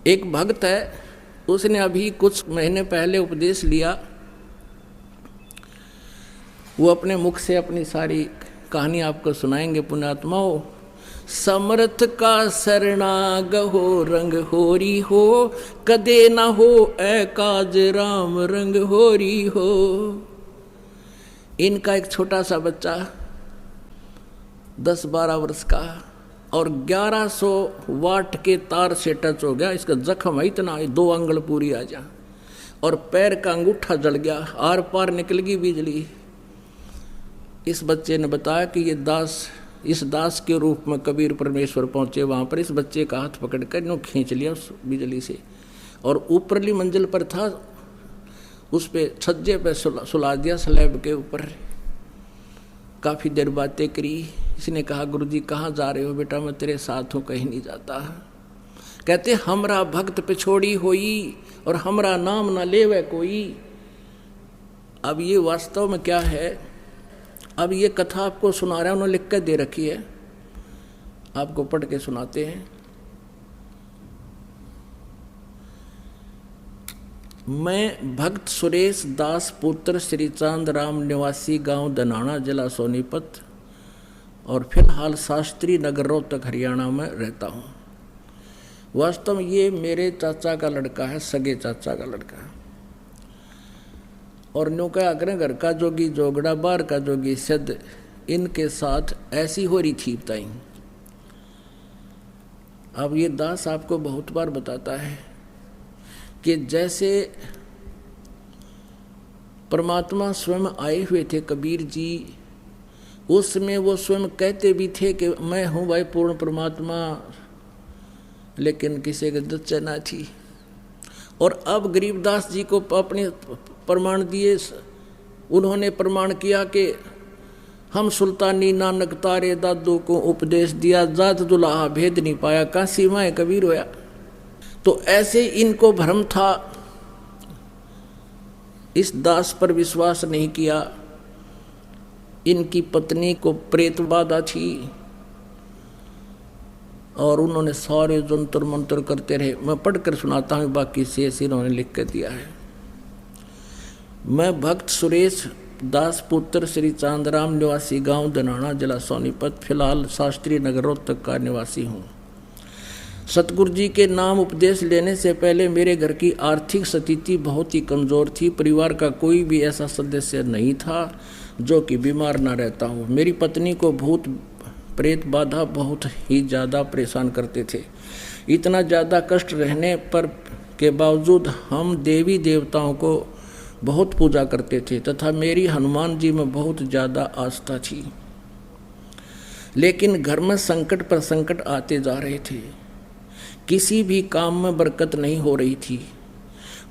एक भक्त है, उसने अभी कुछ महीने पहले उपदेश लिया। वो अपने मुख से अपनी सारी कहानी आपको सुनाएंगे पुण्यात्माओं। समर्थ का शरणाग हो रंग होरी हो, कदे ना हो ए काज राम रंग होरी हो। इनका एक छोटा सा बच्चा 10-12 वर्ष का और 1100 वाट के तार से टच हो गया। इसका जख्म है इतना, 2 अंगुल पूरी आ जा, और पैर का अंगूठा जल गया, आर पार निकल गई बिजली। इस बच्चे ने बताया कि ये दास, इस दास के रूप में कबीर परमेश्वर पहुंचे। वहां पर इस बच्चे का हाथ पकड़ कर इन्होंने खींच लिया उस बिजली से, और ऊपरली मंजिल पर था, उस पे छज्जे पे सुला दिया स्लैब के ऊपर। काफ़ी देर बातें करी। इसने कहा, गुरुजी कहाँ जा रहे हो? बेटा मैं तेरे साथ हूँ, कहीं नहीं जाता। कहते हमरा भक्त पे छोड़ी होई और हमरा नाम ना लेवे कोई। अब ये वास्तव में क्या है? अब ये कथा आपको सुना रहा है, उन्होंने लिख कर दे रखी है, आपको पढ़ के सुनाते हैं। मैं भक्त सुरेश दास पुत्र श्री चांद राम निवासी गांव दनाना जिला सोनीपत और फिलहाल शास्त्री नगर रोहतक हरियाणा में रहता हूँ। वास्तव में ये मेरे चाचा का लड़का है, सगे चाचा का लड़का है। और न्यू क्या करें, घर का जोगी जोगड़ा बाहर का जोगी सिद्ध, इनके साथ ऐसी हो रही थी बताई। अब ये दास आपको बहुत बार बताता है कि जैसे परमात्मा स्वयं आए हुए थे कबीर जी, उस समय वो स्वयं कहते भी थे कि मैं हूँ भाई पूर्ण परमात्मा, लेकिन किसी के दच्चे ना थी। और अब गरीबदास जी को अपने प्रमाण दिए, उन्होंने प्रमाण किया कि हम सुल्तानी नानक तारे दादू को उपदेश दिया, जात दुल्हा भेद नहीं पाया, काशी माए कबीर होया। तो ऐसे इनको भ्रम था, इस दास पर विश्वास नहीं किया। इनकी पत्नी को प्रेत बाधा थी और उन्होंने सारे जंतर मंतर करते रहे। मैं पढ़कर सुनाता हूँ, बाकी शेष इन्होंने लिख कर दिया है। मैं भक्त सुरेश दास पुत्र श्री चांदराम निवासी गांव दनाना जिला सोनीपत, फिलहाल शास्त्री नगर रोहतक का निवासी हूँ। सतगुरु जी के नाम उपदेश लेने से पहले मेरे घर की आर्थिक स्थिति बहुत ही कमज़ोर थी। परिवार का कोई भी ऐसा सदस्य नहीं था जो कि बीमार ना रहता हो। मेरी पत्नी को भूत प्रेत बाधा बहुत ही ज़्यादा परेशान करते थे। इतना ज़्यादा कष्ट रहने पर के बावजूद हम देवी देवताओं को बहुत पूजा करते थे तथा मेरी हनुमान जी में बहुत ज़्यादा आस्था थी। लेकिन घर में संकट पर संकट आते जा रहे थे, किसी भी काम में बरकत नहीं हो रही थी।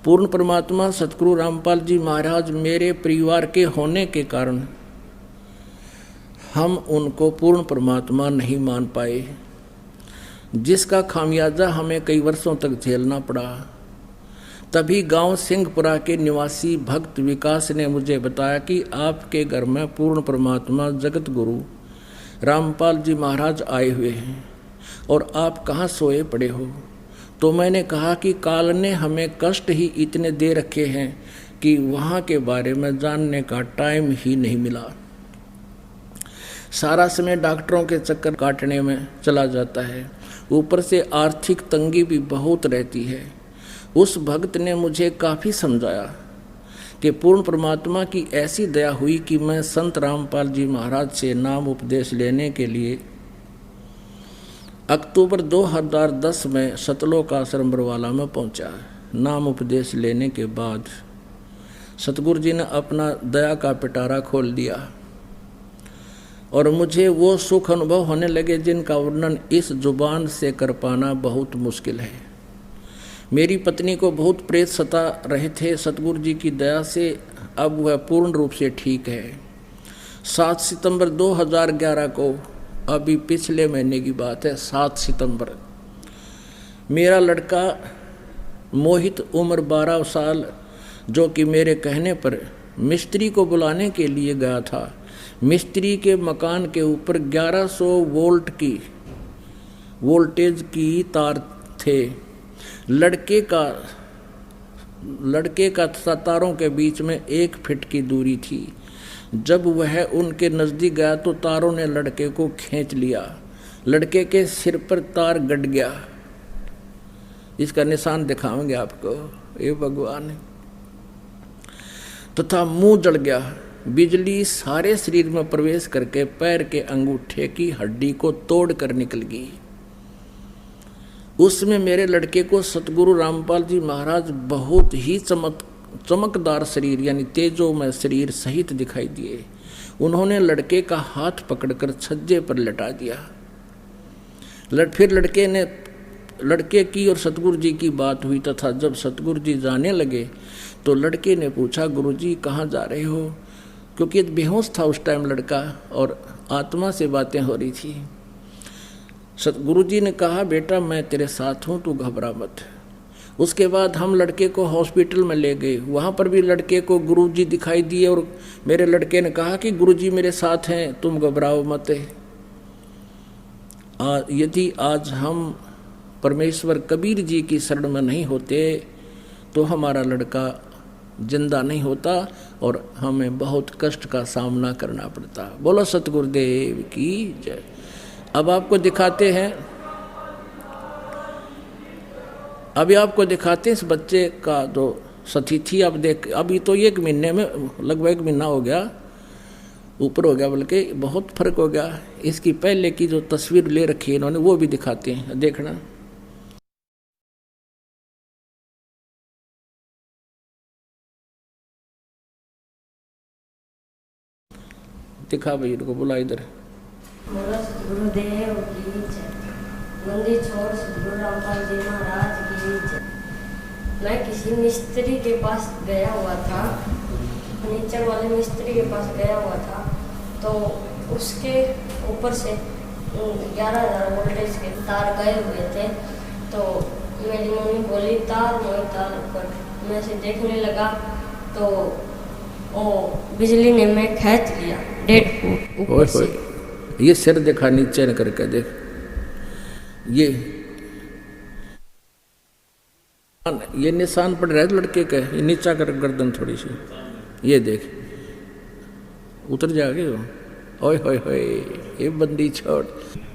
पूर्ण परमात्मा सतगुरु रामपाल जी महाराज मेरे परिवार के होने के कारण हम उनको पूर्ण परमात्मा नहीं मान पाए, जिसका खामियाजा हमें कई वर्षों तक झेलना पड़ा। तभी गांव सिंहपुरा के निवासी भक्त विकास ने मुझे बताया कि आपके घर में पूर्ण परमात्मा जगत गुरु रामपाल जी महाराज आए हुए हैं और आप कहाँ सोए पड़े हो। तो मैंने कहा कि काल ने हमें कष्ट ही इतने दे रखे हैं कि वहाँ के बारे में जानने का टाइम ही नहीं मिला। सारा समय डॉक्टरों के चक्कर काटने में चला जाता है, ऊपर से आर्थिक तंगी भी बहुत रहती है। उस भक्त ने मुझे काफ़ी समझाया कि पूर्ण परमात्मा की ऐसी दया हुई कि मैं संत रामपाल जी महाराज से नाम उपदेश लेने के लिए अक्टूबर 2010 में सतलोक आश्रम बरवाला में पहुंचा। नाम उपदेश लेने के बाद सतगुरु जी ने अपना दया का पिटारा खोल दिया और मुझे वो सुख अनुभव होने लगे जिनका वर्णन इस जुबान से कर पाना बहुत मुश्किल है। मेरी पत्नी को बहुत प्रेत सता रहे थे, सतगुरु जी की दया से अब वह पूर्ण रूप से ठीक है। 7 सितंबर 2011 को, अभी पिछले महीने की बात है, 7 सितंबर, मेरा लड़का मोहित उम्र 12 साल, जो कि मेरे कहने पर मिस्त्री को बुलाने के लिए गया था। मिस्त्री के मकान के ऊपर 1100 वोल्ट की वोल्टेज की तार थे लड़के का तारों के बीच में 1 फीट की दूरी थी। जब वह उनके नज़दीक गया तो तारों ने लड़के को खींच लिया। लड़के के सिर पर तार गड़ गया। इसका निशान दिखाएंगे आपको, ये भगवान। तथा मुंह जल गया। बिजली सारे शरीर में प्रवेश करके पैर के अंगूठे की हड्डी को तोड़ कर निकल गई। उसमें मेरे लड़के को सतगुरु रामपाल जी महाराज बहुत ही चमकदार शरीर यानी तेजोमय शरीर सहित दिखाई दिए। उन्होंने लड़के का हाथ पकड़कर छज्जे पर लटा दिया। फिर लड़के की और सतगुरु जी की बात हुई तथा जब सतगुरु जी जाने लगे तो लड़के ने पूछा, गुरु जी कहाँ जा रहे हो? क्योंकि बेहोश था उस टाइम लड़का और आत्मा से बातें हो रही थी। सतगुरु जी ने कहा, बेटा मैं तेरे साथ हूँ, तू घबरा मत। उसके बाद हम लड़के को हॉस्पिटल में ले गए। वहाँ पर भी लड़के को गुरु जी दिखाई दिए और मेरे लड़के ने कहा कि गुरु जी मेरे साथ हैं, तुम घबराओ मत। यदि आज हम परमेश्वर कबीर जी की शरण में नहीं होते तो हमारा लड़का जिंदा नहीं होता और हमें बहुत कष्ट का सामना करना पड़ता। बोलो सतगुरुदेव की जय। अब आपको दिखाते हैं, अभी आपको दिखाते हैं इस बच्चे का जो सतिथि। अब देख, अभी तो 1 महीने में लगभग 1 महीना हो गया, ऊपर हो गया, बल्कि बहुत फर्क हो गया। इसकी पहले की जो तस्वीर ले रखी है इन्होंने वो भी दिखाते हैं, देखना। दिखा भाई, इनको बुला इधर। बोलो सतगुरुदेव की जय। मंदिर छोड़ सतगुरु रामपाल जी महाराज की जय। मैं किसी मिस्त्री के पास गया हुआ था, फर्नीचर वाले मिस्त्री के पास गया हुआ था, तो उसके ऊपर से 11,000 वोल्टेज के तार गए हुए थे। तो मेरी मम्मी बोली तार ऊपर। मैं से देखने लगा तो ओ बिजली ने मैं खींच लिया 1.5 फुट ऊपर से। ये सिर देखा नीचे न करके देख, ये निशान पड़ रहा है लड़के का। ये नीचा कर गर्दन थोड़ी सी, ये देख उतर जाएगी वो। ओए होए होए, ये बंदी छोड़।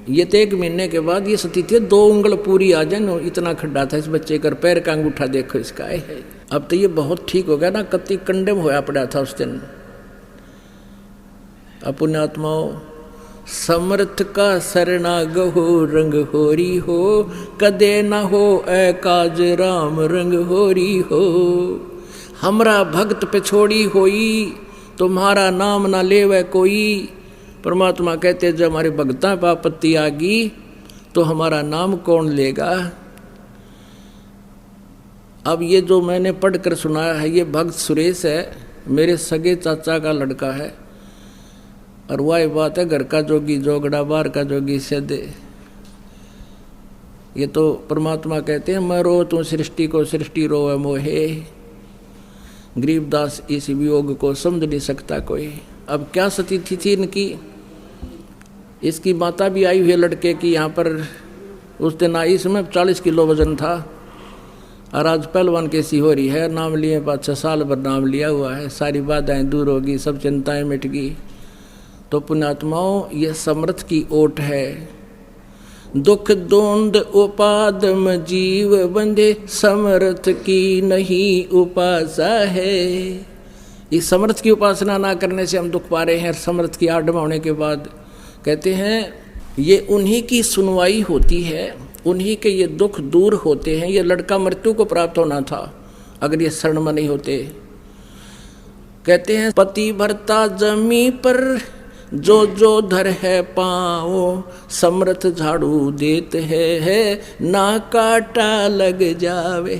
ये तो 1 महीने के बाद ये सती 2 उंगल पूरी आ जाए, इतना खड्डा था इस बच्चे का। पैर का अंगूठा देखो इसका है। अब तो ये बहुत ठीक हो गया ना, कति कंडम होया पड़ा था उस दिन। अपने आत्माओं समर्थ का शरणाग हो, रंग होरी हो, कदे न हो ऐ काज राम रंग होरी हो। हमरा भक्त पे छोड़ी होई, तुम्हारा नाम ना लेवे कोई। परमात्मा कहते जब हमारे भक्ता पर आपत्ति आ गई तो हमारा नाम कौन लेगा। अब ये जो मैंने पढ़कर सुनाया है, ये भक्त सुरेश है, मेरे सगे चाचा का लड़का है। और वही बात है, घर का जोगी जोगड़ा, बाहर का जोगी सदे। ये तो परमात्मा कहते हैं, मैं रो तू सृष्टि को, सृष्टि रोवे मोहे। गरीबदास इस वियोग को समझ नहीं सकता कोई। अब क्या स्थिति थी इनकी। इसकी माता भी आई हुई है लड़के की यहाँ पर। उस दिन आई, इसमें 40 किलो वजन था और आज पहलवान कैसी हो रही है। नाम लिए 5-6 साल भर नाम लिया हुआ है, सारी बाधाएं दूर होगी, सब चिंताएं मिट गई। तो पुण्यात्माओं, ये समर्थ की ओट है। दुख दोंद उपादम जीव बंधे, समर्थ की नहीं उपासा है। इस समर्थ की उपासना ना करने से हम दुख पा रहे हैं। समर्थ की आडम होने के बाद कहते हैं ये उन्हीं की सुनवाई होती है, उन्हीं के ये दुख दूर होते हैं। ये लड़का मृत्यु को प्राप्त होना था अगर ये शरण में नहीं होते। कहते हैं पति भरता जमी पर जो जो धर है पाँव, समर्थ झाड़ू देते है ना काटा लग जावे।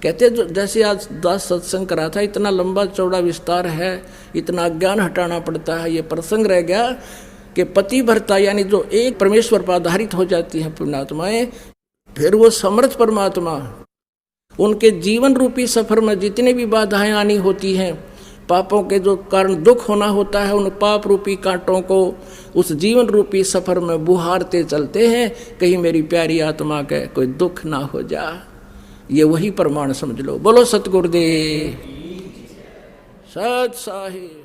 कहते जो जैसे आज 10 सत्संग करा था, इतना लंबा चौड़ा विस्तार है, इतना ज्ञान हटाना पड़ता है। ये प्रसंग रह गया कि पति भरता यानी जो एक परमेश्वर पर आधारित हो जाती हैं पुण्यात्माएं, फिर वो समर्थ परमात्मा उनके जीवन रूपी सफर में जितने भी बाधाएं आनी होती हैं, पापों के जो कारण दुख होना होता है, उन पाप रूपी कांटों को उस जीवन रूपी सफर में बुहारते चलते हैं, कहीं मेरी प्यारी आत्मा के कोई दुख ना हो जा। ये वही प्रमाण समझ लो। बोलो सतगुरुदेव सत साहिब।